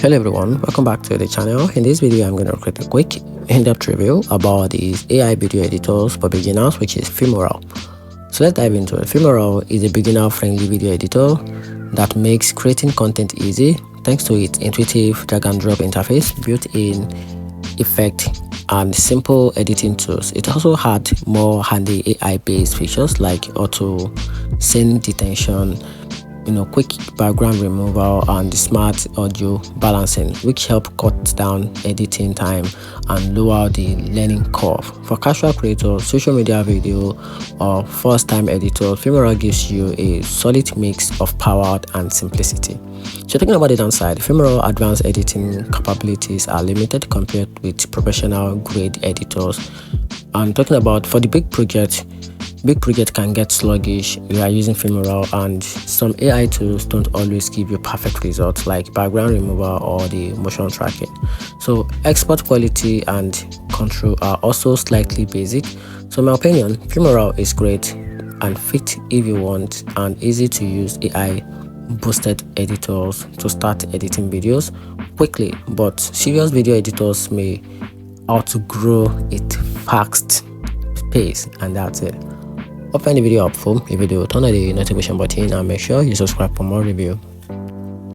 Hello everyone, welcome back to the channel. In this video I'm going to create a quick in-depth review about these AI video editors for beginners, which is Filmora. So let's dive into it. Filmora is a beginner-friendly video editor that makes creating content easy thanks to its intuitive drag-and-drop interface, built-in effect, and simple editing tools. It also had more handy AI-based features like auto scene detection, quick background removal, and smart audio balancing, which help cut down editing time and lower the learning curve. For casual creators, social media video, or first-time editors, Filmora gives you a solid mix of power and simplicity. So talking about the downside, Filmora advanced editing capabilities are limited compared with professional grade editors. And talking about for the big project can get sluggish if you are using Filmora, and some AI tools don't always give you perfect results like background removal or the motion tracking. So export quality and control are also slightly basic. So in my opinion, Filmora is great and fit if you want an easy to use AI boosted editors to start editing videos quickly, but serious video editors may outgrow it fast pace, and that's it. Hope you find the video helpful. If you do, turn on the notification button and make sure you subscribe for more review.